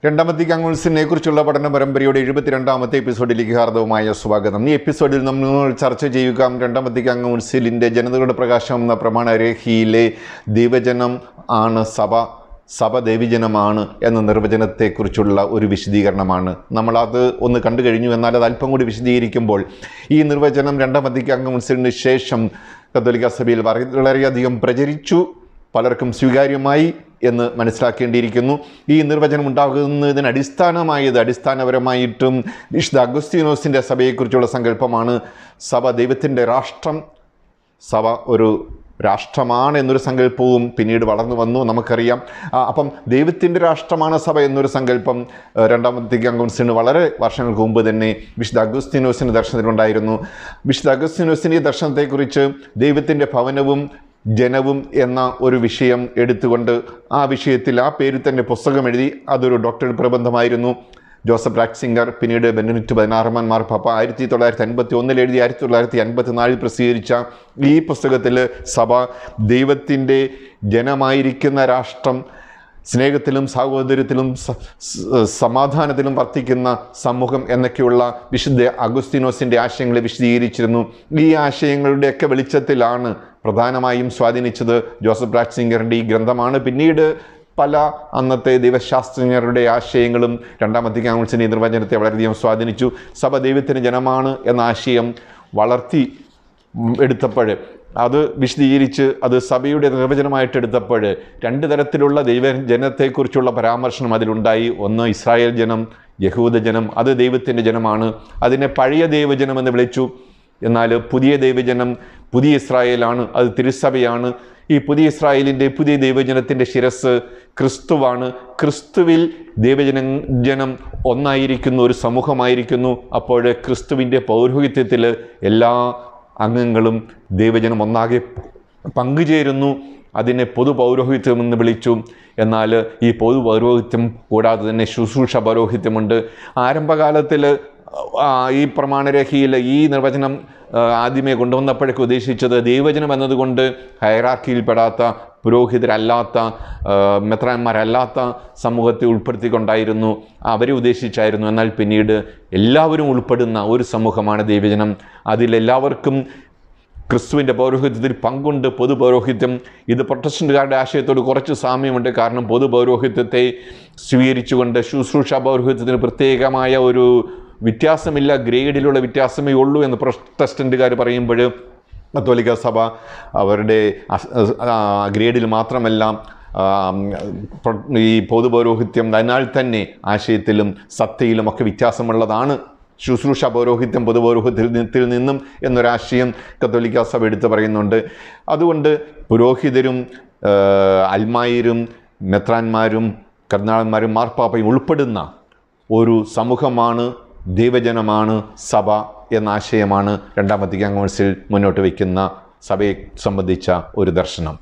രണ്ടാം വത്തിക്കാൻ കൗൺസിലിനെ കുറിച്ചുള്ള പഠന പരമ്പരയുടെ 72ാമത്തെ എപ്പിസോഡിലേക്ക് ഹാർദവമായ സ്വാഗതം. ഈ എപ്പിസോഡിൽ നമ്മൾ ചർച്ച ചെയ്യുക രണ്ടാം വത്തിക്കാൻ കൗൺസിലിൻ്റെ ജനതകളുടെ പ്രകാശം എന്ന പ്രമാണരേഖയിലെ ദൈവജനം ആണ് സഭ ദൈവജനമാണ് എന്ന നിർവചനത്തെക്കുറിച്ചുള്ള ഒരു വിശദീകരണമാണ്. നമ്മളത് ഒന്ന് കണ്ടു കഴിഞ്ഞു. എന്നാൽ അത് അല്പം കൂടി വിശദീകരിക്കുമ്പോൾ ഈ നിർവചനം രണ്ടാം വത്തിക്കാൻ കൗൺസിലിന് ശേഷം കത്തോലിക്ക സഭയിൽ വളരെയധികം പ്രചരിച്ചു, പലർക്കും സ്വീകാര്യമായി എന്ന് മനസ്സിലാക്കേണ്ടിയിരിക്കുന്നു. ഈ നിർവചനം ഉണ്ടാകുന്നതിന് അടിസ്ഥാനപരമായിട്ടും വിശുദ്ധ അഗസ്തീനോസിൻ്റെ സഭയെക്കുറിച്ചുള്ള സങ്കല്പമാണ്. സഭ ദൈവത്തിൻ്റെ രാഷ്ട്രം, സഭ ഒരു രാഷ്ട്രമാണ് എന്നൊരു സങ്കല്പവും പിന്നീട് വളർന്നു വന്നു, നമുക്കറിയാം. അപ്പം ദൈവത്തിൻ്റെ രാഷ്ട്രമാണ് സഭ എന്നൊരു സങ്കല്പം രണ്ടാം വത്തിക്കാൻ കൗൺസിലിന് വളരെ വർഷങ്ങൾക്ക് മുമ്പ് തന്നെ വിശുദ്ധ അഗസ്തീനോസിൻ്റെ ദർശനത്തിലുണ്ടായിരുന്നു. വിശുദ്ധ അഗസ്തീനോസിൻ്റെ ഈ ദർശനത്തെക്കുറിച്ച് ദൈവത്തിൻ്റെ ഭവനവും ജനവും എന്ന ഒരു വിഷയം എടുത്തുകൊണ്ട് ആ വിഷയത്തിൽ ആ പേരിൽ തന്നെ പുസ്തകം എഴുതി. അതൊരു ഡോക്ടറേറ്റ് പ്രബന്ധമായിരുന്നു. ജോസഫ് റാറ്റ്സിംഗർ പിന്നീട് ബെനഡിക്ട് 16 മാർപ്പാപ്പ 1951 എഴുതി 1954 പ്രസിദ്ധീകരിച്ച ഈ പുസ്തകത്തിൽ സഭ ദൈവത്തിൻ്റെ ജനമായിരിക്കുന്ന രാഷ്ട്രം, സ്നേഹത്തിലും സാഹോദര്യത്തിലും സമാധാനത്തിലും വർത്തിക്കുന്ന സമൂഹം എന്നൊക്കെയുള്ള വിശുദ്ധ അഗസ്തീനോസിൻ്റെ ആശയങ്ങളെ വിശദീകരിച്ചിരുന്നു. ഈ ആശയങ്ങളുടെയൊക്കെ വെളിച്ചത്തിലാണ് പ്രധാനമായും സ്വാധീനിച്ചത് ജോസഫ് റാറ്റ്സിംഗറിൻ്റെ ഈ ഗ്രന്ഥമാണ്. പിന്നീട് പല അന്നത്തെ ദൈവശാസ്ത്രജ്ഞരുടെ ആശയങ്ങളും രണ്ടാം വത്തിക്കാൻ കൗൺസിലിൻ്റെ നിർവചനത്തെ വളരെയധികം സ്വാധീനിച്ചു. സഭ ദൈവത്തിൻ്റെ ജനമാണ് എന്ന ആശയം വളർത്തി എടുത്തപ്പോൾ, അത് വിശദീകരിച്ച് അത് സഭയുടെ നിർവചനമായിട്ട് എടുത്തപ്പോൾ രണ്ട് തരത്തിലുള്ള ദൈവജനത്തെക്കുറിച്ചുള്ള പരാമർശനം അതിലുണ്ടായി. ഒന്ന് ഇസ്രായേൽ ജനം, യഹൂദ ജനം, അത് ദൈവത്തിൻ്റെ ജനമാണ്. അതിനെ പഴയ ദൈവജനം എന്ന് വിളിച്ചു. എന്നാൽ പുതിയ ദൈവജനം, പുതിയ ഇസ്രായേലാണ്, അത് തിരുസഭയാണ്. ഈ പുതിയ ഇസ്രായേലിൻ്റെ, പുതിയ ദൈവജനത്തിൻ്റെ ശിരസ് ക്രിസ്തുവാണ്. ക്രിസ്തുവിൽ ദൈവജനം ഒന്നായിരിക്കുന്നു, ഒരു സമൂഹമായിരിക്കുന്നു. അപ്പോൾ ക്രിസ്തുവിൻ്റെ പൗരോഹിത്യത്തിൽ എല്ലാ അംഗങ്ങളും ദൈവജനം ഒന്നാകെ പങ്കുചേരുന്നു. അതിനെ പൊതു പൗരോഹിത്യം എന്ന് വിളിച്ചു. എന്നാൽ ഈ പൊതു പൗരോഹിത്യം കൂടാതെ തന്നെ ശുശ്രൂഷ പൗരോഹിത്യമുണ്ട്. ആരംഭകാലത്തിൽ ഈ പ്രമാണരേഖയിൽ ഈ നിർവചനം ആദ്യമേ കൊണ്ടുവന്നപ്പോഴേക്ക് ഉദ്ദേശിച്ചത് ദൈവജനം എന്നതുകൊണ്ട് ഹയറാർക്കിയിൽപ്പെടാത്ത, പുരോഹിതരല്ലാത്ത, മെത്രാന്മാരല്ലാത്ത സമൂഹത്തെ ഉൾപ്പെടുത്തിക്കൊണ്ടായിരുന്നു, അവരെ ഉദ്ദേശിച്ചായിരുന്നു. എന്നാൽ പിന്നീട് എല്ലാവരും ഉൾപ്പെടുന്ന ഒരു സമൂഹമാണ് ദൈവജനം. അതിലെല്ലാവർക്കും ക്രിസ്തുവിൻ്റെ പൗരോഹിത്യത്തിൽ പങ്കുണ്ട്. പൊതു പൗരോഹിത്യം, ഇത് പ്രൊട്ടസ്റ്റന്റുകാരുടെ ആശയത്തോട് കുറച്ച് സാമ്യമുണ്ട്. കാരണം പൊതു പൗരോഹിത്യത്തെ സ്വീകരിച്ചുകൊണ്ട് ശുശ്രൂഷ പൗരോഹിത്യത്തിന് പ്രത്യേകമായ ഒരു വ്യത്യാസമില്ല, ഗ്രേഡിലുള്ള വ്യത്യാസമേ ഉള്ളൂ എന്ന് പ്രൊട്ടസ്റ്റന്റുകാർ പറയുമ്പോൾ കത്തോലിക്ക സഭ അവരുടെ ഗ്രേഡിൽ മാത്രമല്ല ഈ പൊതു പൗരോഹിത്യം അതിനാൽ തന്നെ ആശയത്തിലും സത്തയിലും ഒക്കെ വ്യത്യാസമുള്ളതാണ്. ശുശ്രൂഷ പൗരോഹിത്യം പൊതു പൗരോഹിത്യത്തിൽ നിന്നും എന്നൊരാശയം കത്തോലിക്ക സഭ എടുത്തു പറയുന്നുണ്ട്. അതുകൊണ്ട് പുരോഹിതരും അൽമായരും മെത്രാന്മാരും കർദിനാളന്മാരും മാർപ്പാപ്പയും ഉൾപ്പെടുന്ന ഒരു സമൂഹമാണ്, ദൈവജനമാണ് സഭ എന്ന ആശയമാണ് രണ്ടാം വത്തിക്കാൻ കൗൺസിൽ മുന്നോട്ട് വയ്ക്കുന്ന സഭയെ സംബന്ധിച്ച ഒരു ദർശനം.